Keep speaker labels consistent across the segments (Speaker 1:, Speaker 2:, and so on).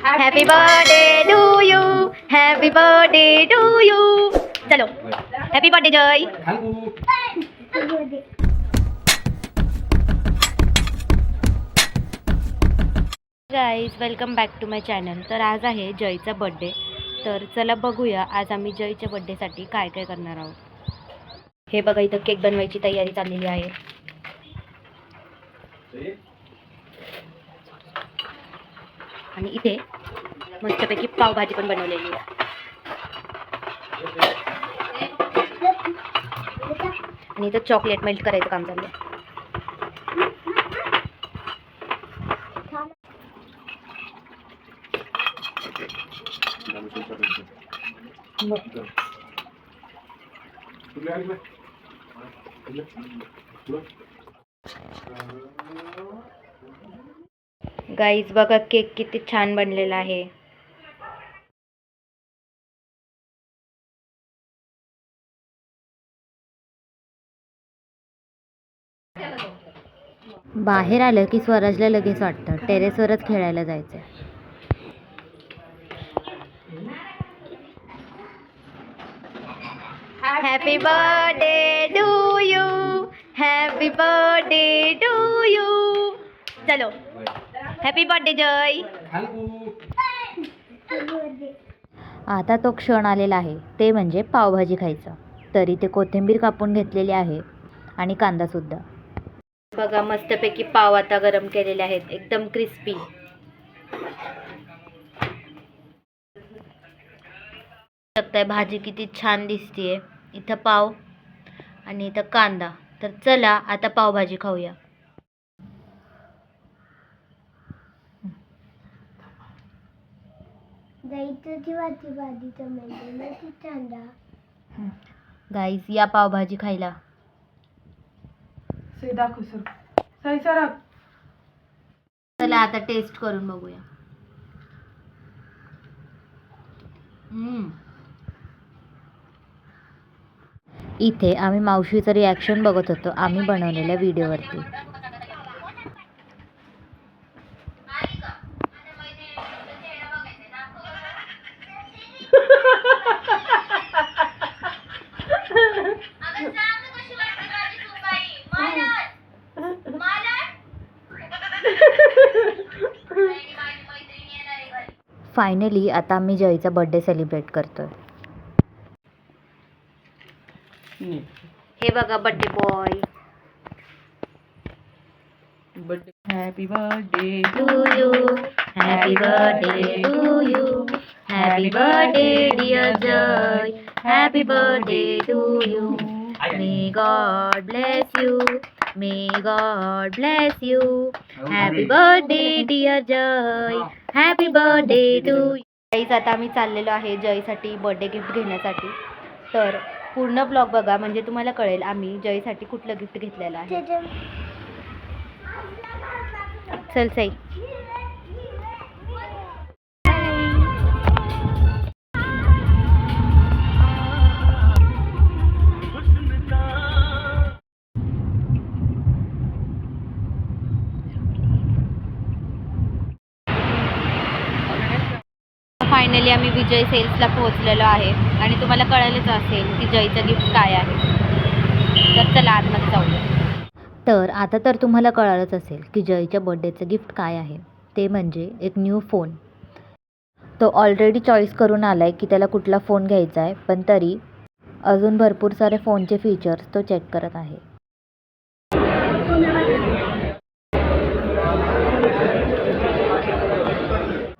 Speaker 1: Happy birthday to you, happy birthday to you. चलो happy birthday Jay. Guys welcome back to my channel. तर आज आहे जयचा birthday. तर चला बघूया आज आम्ही जयच्या बर्थडेसाठी काय काय करणार आहोत. हे बघा इथं केक बनवायची तयारी चाललेली आहे. आणि इथे मस्तपैकी पावभाजी पण बनवलेली आहे. आणि इथं चॉकलेट मेल्ट करायचं काम चाललं आहे. गाईज बघा केक किती छान बनलेला आहे. बाहेर आलं की स्वराजला लगेच वाटतं टेरेसवरच खेळायला जायचं. Happy birthday to you, happy birthday to you. चलो हॅपी बर्थडे जय. आता तो क्षण आलेला आहे, ते म्हणजे पावभाजी खायचा. तर इथे कोथिंबीर कापून घेतलेली आहे आणि कांदा सुद्धा. बघा मस्तपैकी पाव आता गरम केलेले आहेत, एकदम क्रिस्पी. बघताय भाजी किती छान दिसतीये. इथं पाव आणि इथं कांदा. तर चला आता पावभाजी खाऊया. गाईस या पावभाजी खायला. चला आता टेस्ट करून बघूया. इथे आम्ही मावशीचं रिॲक्शन बघत होतो आम्ही बनवलेल्या व्हिडिओवरती. फायनली आता आम्ही जयचा बर्थडे सेलिब्रेट करतोय. हे बघा birthday boy.
Speaker 2: Happy birthday
Speaker 1: to you, happy birthday to you, happy birthday dear Jay, happy birthday to you. May God bless you, may God bless you. Happy birthday dear Jay, happy birthday to you. Guys आता आम्ही चाललेलो आहे जयसाठी birthday gift घेण्यासाठी. तर पूर्ण blog बघा म्हणजे तुम्हाला कळेल आम्ही जयसाठी कुठलं गिफ्ट घेतलेलं आहे. चल साई. फायनली आम्ही विजय सेल्सला पोहोचलेलो आहे आणि तुम्हाला कळायलाच असेल की जयचं गिफ्ट काय आहे. तर चला आतमध्ये जाऊया. तर आता तर तुम्हाला कळालंच असेल की जयच्या बर्थडेचं गिफ्ट काय आहे. ते म्हणजे एक न्यू फोन. तो ऑलरेडी चॉईस करून आला आहे की त्याला कुठला फोन घ्यायचा आहे, पण तरी अजून भरपूर सारे फोनचे फीचर्स तो चेक करत आहे.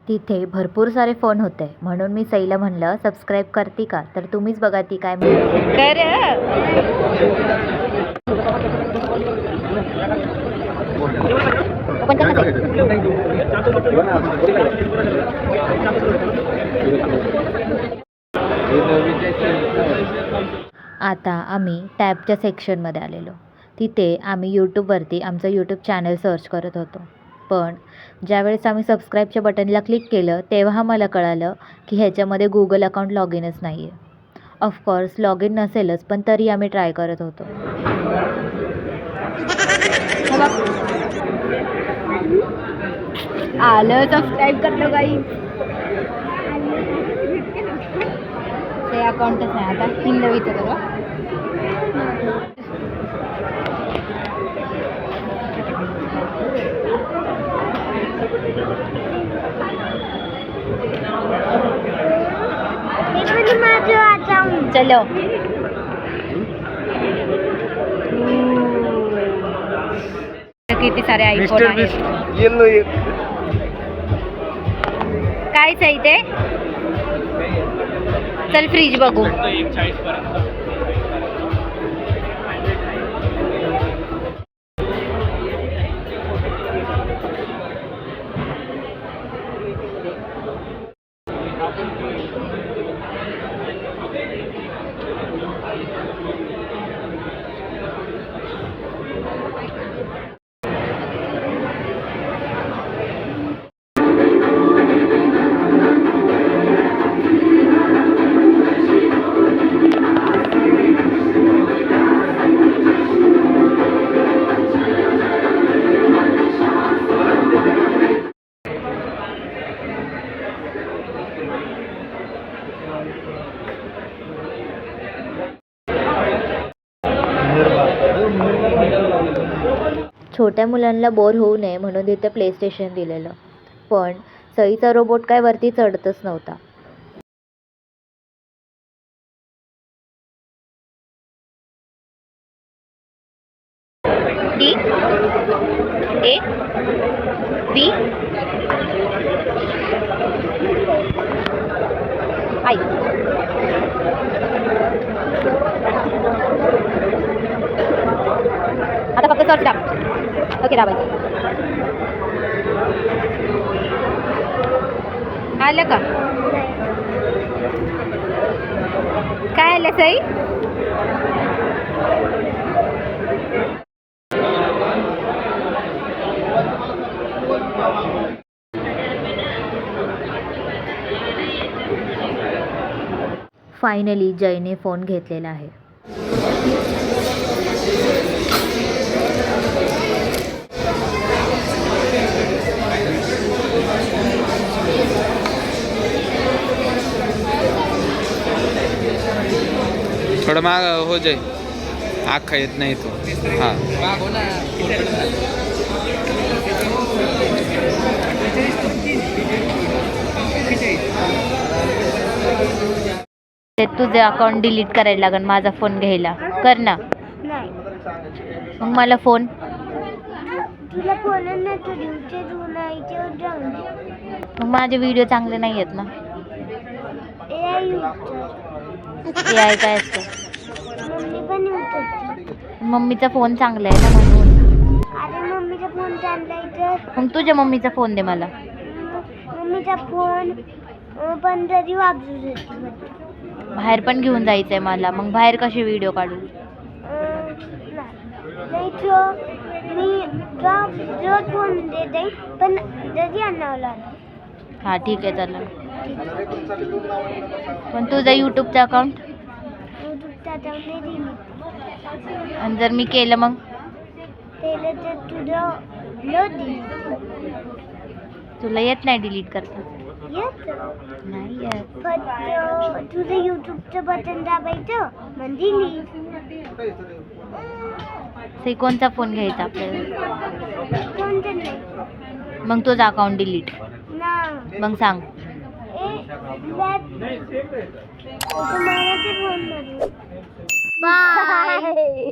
Speaker 1: तिथे भरपूर सारे फोन होते म्हणून मी सईला म्हणलं सबस्क्राईब करते का, तर तुम्हीच बघा ती काय म्हणते. आता आम्ही टॅबच्या सेक्शनमध्ये आलेलो. तिथे आम्ही यूट्यूबवरती आमचं यूट्यूब चॅनल सर्च करत होतो. पण ज्यावेळेस आम्ही सबस्क्राईबच्या बटनला क्लिक केलं तेव्हा मला कळालं की ह्याच्यामध्ये गुगल अकाउंट लॉग इनच नाही आहे. ऑफकोर्स लॉग इन नसेलच, पण तरी आम्ही ट्राय करत होतो. आलं सबस्क्राईब करतो गाईज. अकाउंटच नाही आता हिंदवीचं करू. चलो किती सारे आयफोन आहेत. कायच आहे ते. चल फ्रीज बघू. छोट्या मुलांना बोर होऊ नये म्हणून तिथे प्ले स्टेशन दिलेलं, पण सईचा रोबोट काय वरती चढतच नव्हता. D A B I. आता फक्त सर्च दाब. ओके दाबायचं. आलं का? काय आलं सई? फायनली जयने फोन घेतलेला आहे.
Speaker 3: थोडं माग हो जाय. आखा येत नाही तो. हां
Speaker 1: ते तुझे अकाउंट डिलीट करायला लागेल माझा फोन घ्यायला. कर ना. मग मला फोन. मग माझे व्हिडिओ चांगले नाही आहेत ना. AI काय असतं? मम्मीचा फोन चांगला आहे ना म्हणून. मग तुझ्या मम्मीचा फोन दे मला.
Speaker 4: मम्मीचा फोन पण तरी वापरू शकते.
Speaker 1: बाहेर पण घेऊन जायचंय मला. मग बाहेर कसे व्हिडिओ काढू?
Speaker 4: मी फोन देते पण जरी आणावं.
Speaker 1: हां ठीक आहे चालेल. पण तुझं यूट्यूबचं अकाउंट? आणि जर मी केलं मग?
Speaker 4: तर तुझं
Speaker 1: तुला येत नाही डिलीट करता? नाही येत.
Speaker 4: तुझं यूट्यूबचं बटन दाबायचं म्हणजे
Speaker 1: ते कोणता फोन घ्यायचा आपल्याला?
Speaker 4: कोणतं नाही.
Speaker 1: मग तुझं अकाउंट डिलीट. मग सांग.
Speaker 4: बाय.